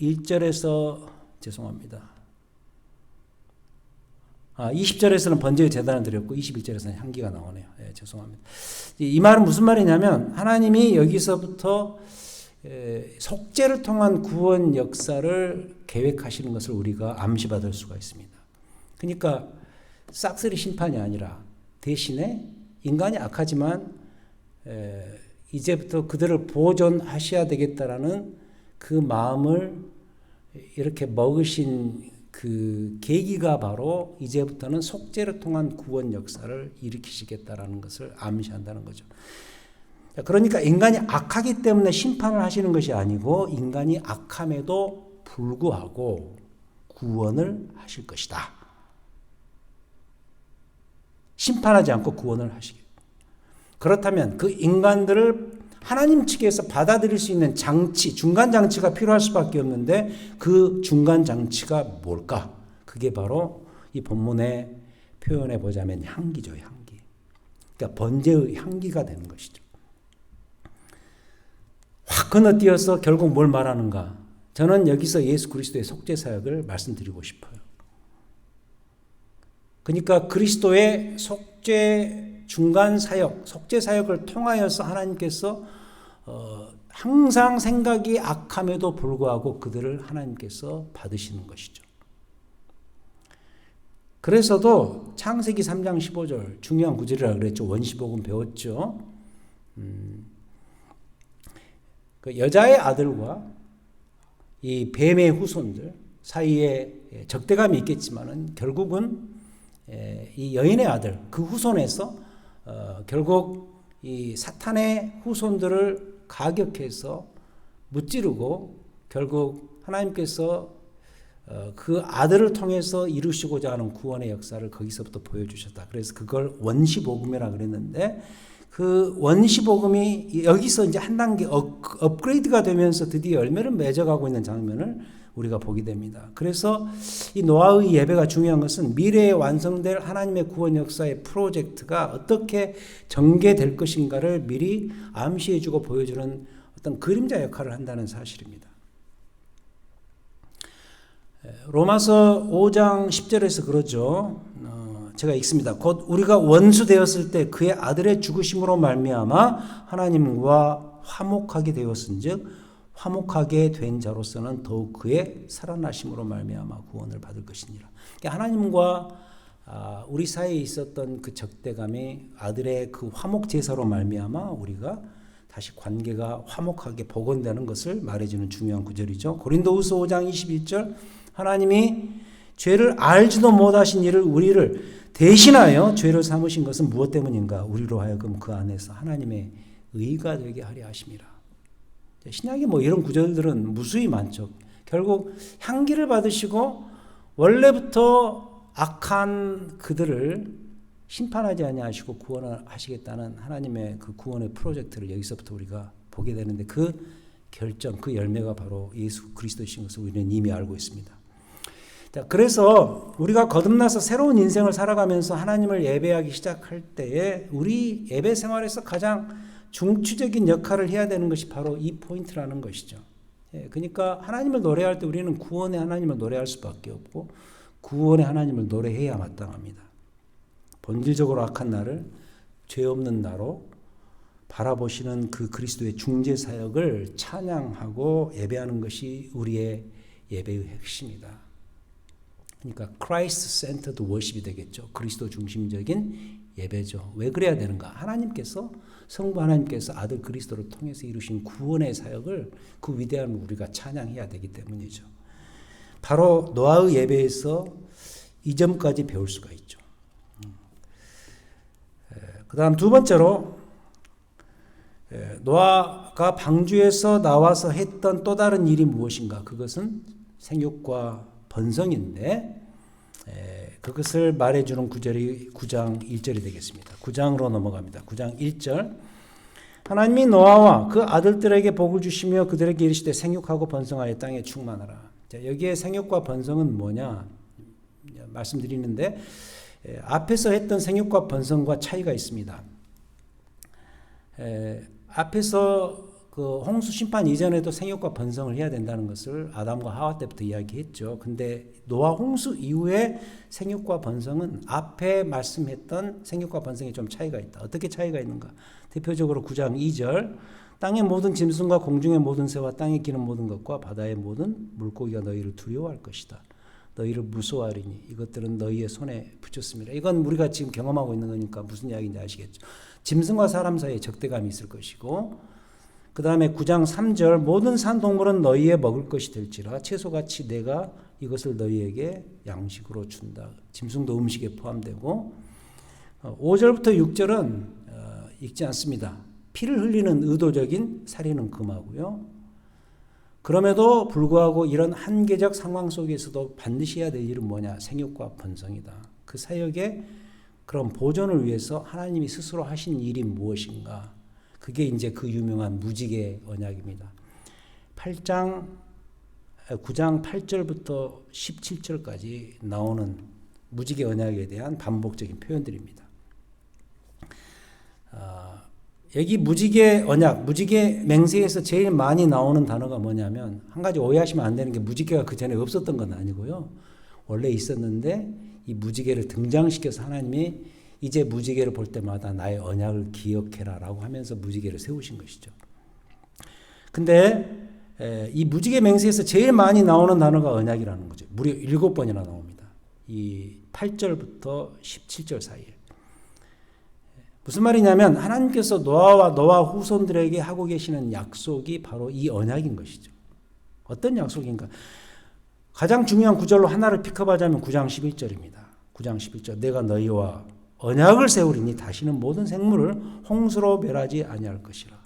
S1: 21절에서 죄송합니다. 20절에서는 번제의 제단을 드렸고 21절에서는 향기가 나오네요. 네, 죄송합니다. 이 말은 무슨 말이냐면 하나님이 여기서부터 속죄를 통한 구원 역사를 계획하시는 것을 우리가 암시받을 수가 있습니다. 그러니까 싹쓸이 심판이 아니라 대신에 인간이 악하지만 이제부터 그들을 보존하셔야 되겠다라는 그 마음을 이렇게 먹으신 그 계기가 바로 이제부터는 속죄를 통한 구원 역사를 일으키시겠다라는 것을 암시한다는 거죠. 그러니까 인간이 악하기 때문에 심판을 하시는 것이 아니고 인간이 악함에도 불구하고 구원을 하실 것이다. 심판하지 않고 구원을 하시겠다. 그렇다면 그 인간들을 하나님 측에서 받아들일 수 있는 장치, 중간 장치가 필요할 수밖에 없는데 그 중간 장치가 뭘까? 그게 바로 이 본문에 표현해 보자면 향기죠, 향기. 그러니까 번제의 향기가 되는 것이죠. 확 건너뛰어서 결국 뭘 말하는가? 저는 여기서 예수 그리스도의 속죄 사역을 말씀드리고 싶어요. 그러니까 그리스도의 속죄 중간 사역, 속죄 사역을 통하여서 하나님께서 항상 생각이 악함에도 불구하고 그들을 하나님께서 받으시는 것이죠. 그래서도 창세기 3장 15절 중요한 구절이라고 그랬죠. 원시복음 배웠죠. 그 여자의 아들과 이 뱀의 후손들 사이에 적대감이 있겠지만은 결국은 이 여인의 아들 그 후손에서 결국 이 사탄의 후손들을 가격해서 무찌르고 결국 하나님께서 그 아들을 통해서 이루시고자 하는 구원의 역사를 거기서부터 보여주셨다. 그래서 그걸 원시복음이라 그랬는데 그 원시복음이 여기서 이제 한 단계 업그레이드가 되면서 드디어 열매를 맺어가고 있는 장면을 우리가 보게 됩니다. 그래서 이 노아의 예배가 중요한 것은 미래에 완성될 하나님의 구원 역사의 프로젝트가 어떻게 전개될 것인가를 미리 암시해주고 보여주는 어떤 그림자 역할을 한다는 사실입니다. 로마서 5장 10절에서 그러죠. 제가 읽습니다. 곧 우리가 원수 되었을 때 그의 아들의 죽으심으로 말미암아 하나님과 화목하게 되었은즉 화목하게 된 자로서는 더욱 그의 살아나심으로 말미암아 구원을 받을 것이니라. 그러니까 하나님과 우리 사이에 있었던 그 적대감이 아들의 그 화목 제사로 말미암아 우리가 다시 관계가 화목하게 복원되는 것을 말해주는 중요한 구절이죠. 고린도후서 5장 21절 하나님이 죄를 알지도 못하신 이를 우리를 대신하여 죄를 삼으신 것은 무엇 때문인가? 우리로 하여금 그 안에서 하나님의 의가 되게 하려 하심이라. 신약에 뭐 이런 구절들은 무수히 많죠. 결국 향기를 받으시고 원래부터 악한 그들을 심판하지 아니하시고 구원하시겠다는 하나님의 그 구원의 프로젝트를 여기서부터 우리가 보게 되는데 그 결정, 그 열매가 바로 예수 그리스도이신 것을 우리는 이미 알고 있습니다. 자, 그래서 우리가 거듭나서 새로운 인생을 살아가면서 하나님을 예배하기 시작할 때에 우리 예배 생활에서 가장 중추적인 역할을 해야 되는 것이 바로 이 포인트라는 것이죠. 그러니까 하나님을 노래할 때 우리는 구원의 하나님을 노래할 수밖에 없고 구원의 하나님을 노래해야 마땅합니다. 본질적으로 악한 나를 죄 없는 나로 바라보시는 그 그리스도의 중재 사역을 찬양하고 예배하는 것이 우리의 예배의 핵심이다. 그러니까 Christ-centered worship이 되겠죠. 그리스도 중심적인 예배죠. 왜 그래야 되는가? 하나님께서 성부 하나님께서 아들 그리스도를 통해서 이루신 구원의 사역을 그 위대함을 우리가 찬양해야 되기 때문이죠. 바로 노아의 예배에서 이 점까지 배울 수가 있죠. 그 다음 두 번째로 노아가 방주에서 나와서 했던 또 다른 일이 무엇인가? 그것은 생육과 번성인데 그것을 말해주는 구절이 9장 1절이 되겠습니다. 9장으로 넘어갑니다. 9장 1절 하나님이 노아와 그 아들들에게 복을 주시며 그들에게 이르시되 생육하고 번성하여 땅에 충만하라. 자, 여기에 생육과 번성은 뭐냐 말씀드리는데 앞에서 했던 생육과 번성과 차이가 있습니다. 앞에서 그 홍수 심판 이전에도 생육과 번성을 해야 된다는 것을 아담과 하와 때부터 이야기했죠. 근데 노아 홍수 이후에 생육과 번성은 앞에 말씀했던 생육과 번성이 좀 차이가 있다. 어떻게 차이가 있는가? 대표적으로 9장 2절 땅의 모든 짐승과 공중의 모든 새와 땅에 기는 모든 것과 바다의 모든 물고기가 너희를 두려워할 것이다. 너희를 무서워하리니 이것들은 너희의 손에 붙였습니다. 이건 우리가 지금 경험하고 있는 거니까 무슨 이야기인지 아시겠죠. 짐승과 사람 사이에 적대감이 있을 것이고 그 다음에 9장 3절 모든 산동물은 너희의 먹을 것이 될지라 채소같이 내가 이것을 너희에게 양식으로 준다. 짐승도 음식에 포함되고 5절부터 6절은 읽지 않습니다. 피를 흘리는 의도적인 살인은 금하고요. 그럼에도 불구하고 이런 한계적 상황 속에서도 반드시 해야 될 일은 뭐냐? 생육과 번성이다. 그 사역의 그런 보존을 위해서 하나님이 스스로 하신 일이 무엇인가? 그게 이제 그 유명한 무지개 언약입니다. 9장 8절부터 17절까지 나오는 무지개 언약에 대한 반복적인 표현들입니다. 여기 무지개 언약, 무지개 맹세에서 제일 많이 나오는 단어가 뭐냐면 한 가지 오해하시면 안 되는 게 무지개가 그 전에 없었던 건 아니고요. 원래 있었는데 이 무지개를 등장시켜서 하나님이 이제 무지개를 볼 때마다 나의 언약을 기억해라 라고 하면서 무지개를 세우신 것이죠. 근데 이 무지개 맹세에서 제일 많이 나오는 단어가 언약이라는 거죠. 무려 7번이나 나옵니다. 이 8절부터 17절 사이에. 무슨 말이냐면 하나님께서 노아와 노아 후손들에게 하고 계시는 약속이 바로 이 언약인 것이죠. 어떤 약속인가? 가장 중요한 구절로 하나를 픽업하자면 9장 11절입니다. 9장 11절. 내가 너희와 언약을 세우리니 다시는 모든 생물을 홍수로 멸하지 아니할 것이라.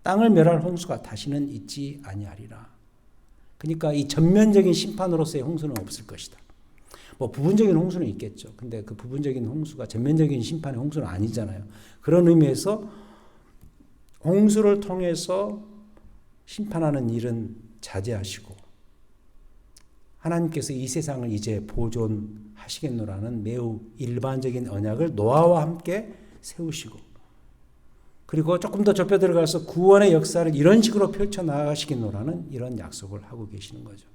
S1: 땅을 멸할 홍수가 다시는 있지 아니하리라. 그러니까 이 전면적인 심판으로서의 홍수는 없을 것이다. 뭐 부분적인 홍수는 있겠죠. 근데 그 부분적인 홍수가 전면적인 심판의 홍수는 아니잖아요. 그런 의미에서 홍수를 통해서 심판하는 일은 자제하시고 하나님께서 이 세상을 이제 보존하시겠노라는 매우 일반적인 언약을 노아와 함께 세우시고 그리고 조금 더 좁혀 들어가서 구원의 역사를 이런 식으로 펼쳐나가시겠노라는 이런 약속을 하고 계시는 거죠.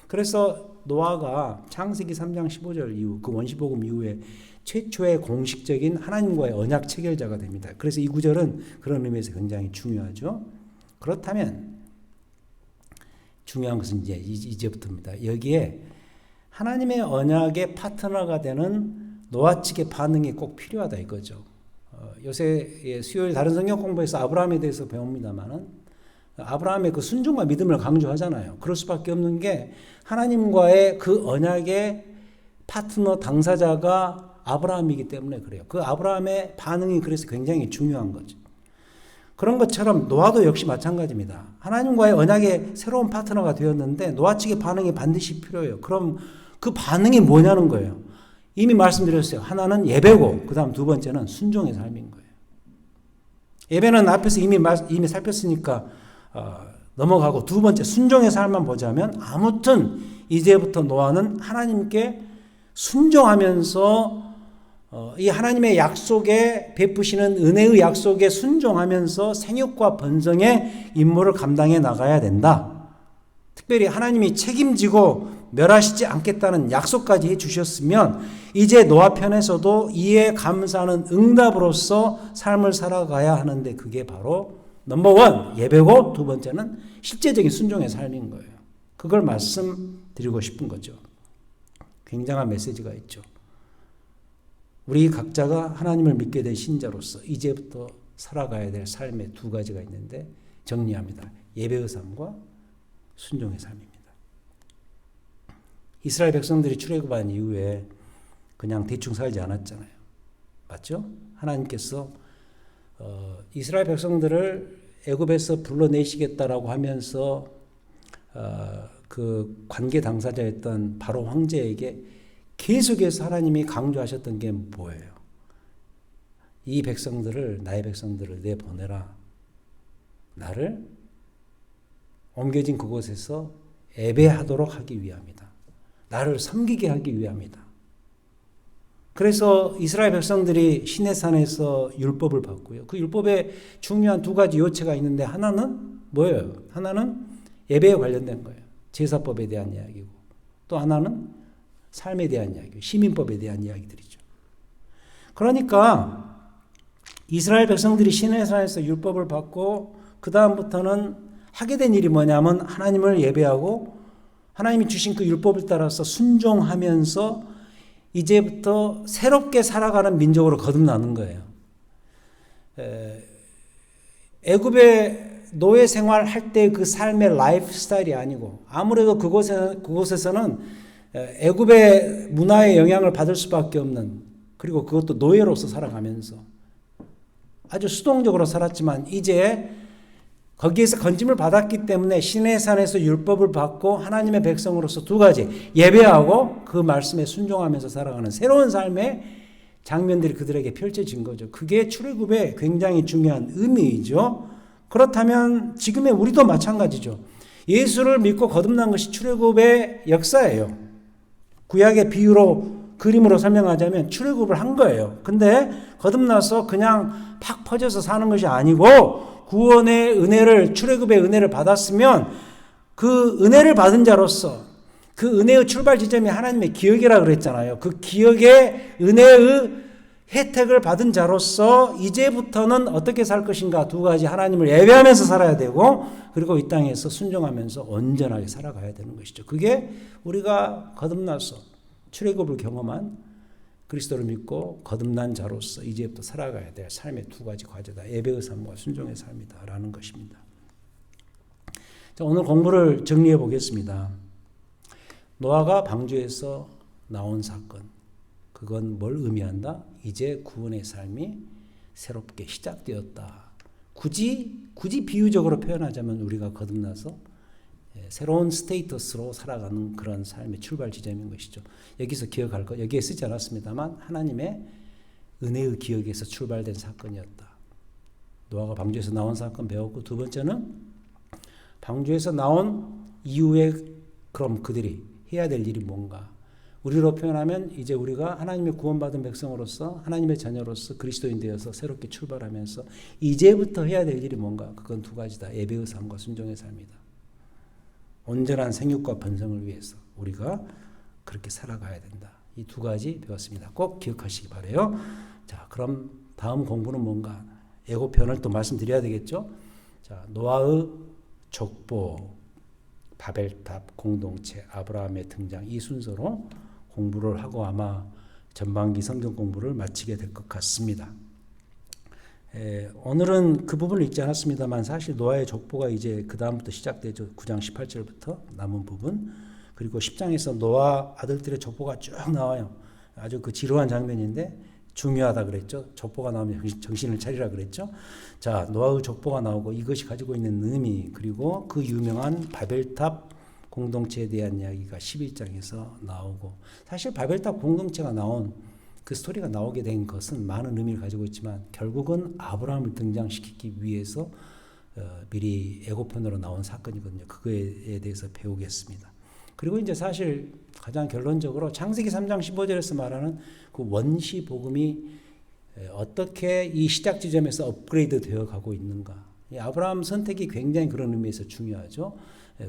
S1: 그래서 노아가 창세기 3장 15절 이후 그 원시복음 이후에 최초의 공식적인 하나님과의 언약 체결자가 됩니다. 그래서 이 구절은 그런 의미에서 굉장히 중요하죠. 그렇다면 중요한 것은 이제부터입니다. 여기에 하나님의 언약의 파트너가 되는 노아 측의 반응이 꼭 필요하다 이거죠. 요새 수요일 다른 성경 공부에서 아브라함에 대해서 배웁니다만은 아브라함의 그 순종과 믿음을 강조하잖아요. 그럴 수밖에 없는 게 하나님과의 그 언약의 파트너 당사자가 아브라함이기 때문에 그래요. 그 아브라함의 반응이 그래서 굉장히 중요한 거죠. 그런 것처럼 노아도 역시 마찬가지입니다. 하나님과의 언약의 새로운 파트너가 되었는데 노아 측의 반응이 반드시 필요해요. 그럼 그 반응이 뭐냐는 거예요. 이미 말씀드렸어요. 하나는 예배고 그 다음 두 번째는 순종의 삶인 거예요. 예배는 앞에서 이미 살폈으니까 넘어가고 두 번째 순종의 삶만 보자면 아무튼 이제부터 노아는 하나님께 순종하면서 이 하나님의 약속에 베푸시는 은혜의 약속에 순종하면서 생육과 번성의 임무를 감당해 나가야 된다. 특별히 하나님이 책임지고 멸하시지 않겠다는 약속까지 해주셨으면 이제 노아 편에서도 이에 감사하는 응답으로서 삶을 살아가야 하는데 그게 바로 넘버원 예배고 두 번째는 실제적인 순종의 삶인 거예요. 그걸 말씀드리고 싶은 거죠. 굉장한 메시지가 있죠. 우리 각자가 하나님을 믿게 된 신자로서 이제부터 살아가야 될 삶의 두 가지가 있는데 정리합니다. 예배의 삶과 순종의 삶입니다. 이스라엘 백성들이 출애굽한 이후에 그냥 대충 살지 않았잖아요. 맞죠? 하나님께서 이스라엘 백성들을 애굽에서 불러내시겠다라고 하면서 그 관계 당사자였던 바로 황제에게 계속해서 하나님이 강조하셨던 게 뭐예요? 이 백성들을 나의 백성들을 내보내라. 나를 옮겨진 그곳에서 예배하도록 하기 위함이다. 나를 섬기게 하기 위함이다. 그래서 이스라엘 백성들이 시내산에서 율법을 받고요. 그 율법에 중요한 두 가지 요체가 있는데 하나는 뭐예요? 하나는 예배에 관련된 거예요. 제사법에 대한 이야기고 또 하나는 삶에 대한 이야기, 시민법에 대한 이야기들이죠. 그러니까 이스라엘 백성들이 시내산에서 율법을 받고 그 다음부터는 하게 된 일이 뭐냐면 하나님을 예배하고 하나님이 주신 그 율법을 따라서 순종하면서 이제부터 새롭게 살아가는 민족으로 거듭나는 거예요. 애굽의 노예 생활할 때 그 삶의 라이프 스타일이 아니고 아무래도 그곳에서는 애굽의 문화의 영향을 받을 수밖에 없는 그리고 그것도 노예로서 살아가면서 아주 수동적으로 살았지만 이제 거기에서 건짐을 받았기 때문에 시내산에서 율법을 받고 하나님의 백성으로서 두 가지 예배하고 그 말씀에 순종하면서 살아가는 새로운 삶의 장면들이 그들에게 펼쳐진 거죠. 그게 출애굽의 굉장히 중요한 의미이죠. 그렇다면 지금의 우리도 마찬가지죠. 예수를 믿고 거듭난 것이 출애굽의 역사예요. 구약의 비유로 그림으로 설명하자면 출애굽을 한 거예요. 근데 거듭나서 그냥 팍 퍼져서 사는 것이 아니고 구원의 은혜를 출애굽의 은혜를 받았으면 그 은혜를 받은 자로서 그 은혜의 출발 지점이 하나님의 기억이라 그랬잖아요. 그 기억의 은혜의 혜택을 받은 자로서 이제부터는 어떻게 살 것인가 두 가지 하나님을 예배하면서 살아야 되고 그리고 이 땅에서 순종하면서 온전하게 살아가야 되는 것이죠. 그게 우리가 거듭나서 출애굽을 경험한 그리스도를 믿고 거듭난 자로서 이제부터 살아가야 될 삶의 두 가지 과제다. 예배의 삶과 순종의 삶이다라는 것입니다. 자, 오늘 공부를 정리해 보겠습니다. 노아가 방주에서 나온 사건, 그건 뭘 의미한다? 이제 구원의 삶이 새롭게 시작되었다. 굳이 비유적으로 표현하자면 우리가 거듭나서 새로운 스테이터스로 살아가는 그런 삶의 출발 지점인 것이죠. 여기서 기억할 것, 여기에 쓰지 않았습니다만 하나님의 은혜의 기억에서 출발된 사건이었다. 노아가 방주에서 나온 사건 배웠고, 두 번째는 방주에서 나온 이후에 그럼 그들이 해야 될 일이 뭔가. 우리로 표현하면 이제 우리가 하나님의 구원받은 백성으로서 하나님의 자녀로서 그리스도인 되어서 새롭게 출발하면서 이제부터 해야 될 일이 뭔가. 그건 두 가지다. 예배의 삶과 순종의 삶이다. 온전한 생육과 번성을 위해서 우리가 그렇게 살아가야 된다. 이 두 가지 배웠습니다. 꼭 기억하시기 바라요. 자, 그럼 다음 공부는 뭔가? 예고편을 또 말씀드려야 되겠죠? 자, 노아의 족보, 바벨탑, 공동체, 아브라함의 등장, 이 순서로 공부를 하고 아마 전반기 성경 공부를 마치게 될 것 같습니다. 오늘은 그 부분을 읽지 않았습니다만 사실 노아의 족보가 이제 그 다음부터 시작되죠. 9장 18절부터 남은 부분, 그리고 10장에서 노아 아들들의 족보가 쭉 나와요. 아주 그 지루한 장면인데 중요하다 그랬죠. 족보가 나오면 정신을 차리라 그랬죠. 자, 노아의 족보가 나오고 이것이 가지고 있는 의미, 그리고 그 유명한 바벨탑 공동체에 대한 이야기가 11장에서 나오고, 사실 바벨탑 공동체가 나온 그 스토리가 나오게 된 것은 많은 의미를 가지고 있지만 결국은 아브라함을 등장시키기 위해서 미리 예고편으로 나온 사건이거든요. 그거에 대해서 배우겠습니다. 그리고 이제 사실 가장 결론적으로 창세기 3장 15절에서 말하는 그 원시 복음이 어떻게 이 시작 지점에서 업그레이드 되어 가고 있는가. 아브라함 선택이 굉장히 그런 의미에서 중요하죠.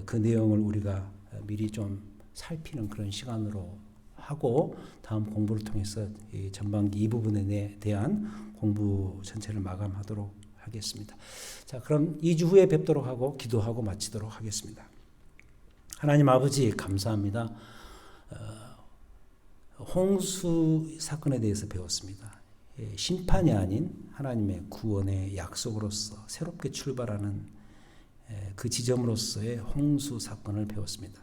S1: 그 내용을 우리가 미리 좀 살피는 그런 시간으로 하고 다음 공부를 통해서 이 전반기 이 부분에 대한 공부 전체를 마감하도록 하겠습니다. 자, 그럼 2주 후에 뵙도록 하고 기도하고 마치도록 하겠습니다. 하나님 아버지 감사합니다. 홍수 사건에 대해서 배웠습니다. 심판이 아닌 하나님의 구원의 약속으로서 새롭게 출발하는 그 지점으로서의 홍수 사건을 배웠습니다.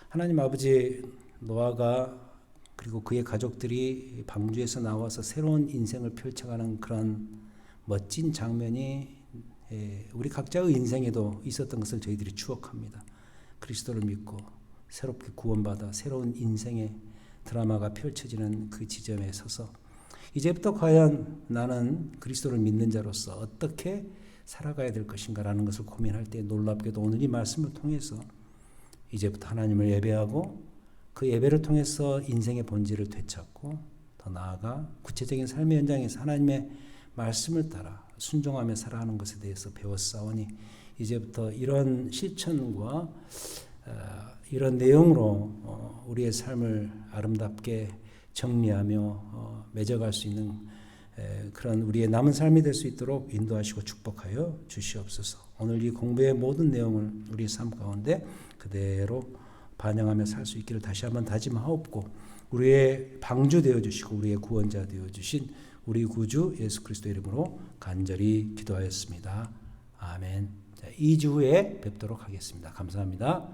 S1: 하나님 아버지, 노아가 그리고 그의 가족들이 방주에서 나와서 새로운 인생을 펼쳐가는 그런 멋진 장면이 우리 각자의 인생에도 있었던 것을 저희들이 추억합니다. 그리스도를 믿고 새롭게 구원받아 새로운 인생의 드라마가 펼쳐지는 그 지점에 서서 이제부터 과연 나는 그리스도를 믿는 자로서 어떻게 살아가야 될 것인가라는 것을 고민할 때 놀랍게도 오늘 이 말씀을 통해서 이제부터 하나님을 예배하고 그 예배를 통해서 인생의 본질을 되찾고 더 나아가 구체적인 삶의 현장에서 하나님의 말씀을 따라 순종하며 살아가는 것에 대해서 배웠사오니 이제부터 이런 실천과 이런 내용으로 우리의 삶을 아름답게 정리하며 맺어갈 수 있는 그런 우리의 남은 삶이 될 수 있도록 인도하시고 축복하여 주시옵소서. 오늘 이 공부의 모든 내용을 우리의 삶 가운데 그대로 반영하며 살 수 있기를 다시 한번 다짐하옵고 우리의 방주 되어주시고 우리의 구원자 되어주신 우리 구주 예수 그리스도 이름으로 간절히 기도하였습니다. 아멘. 자, 2주 후에 뵙도록 하겠습니다. 감사합니다.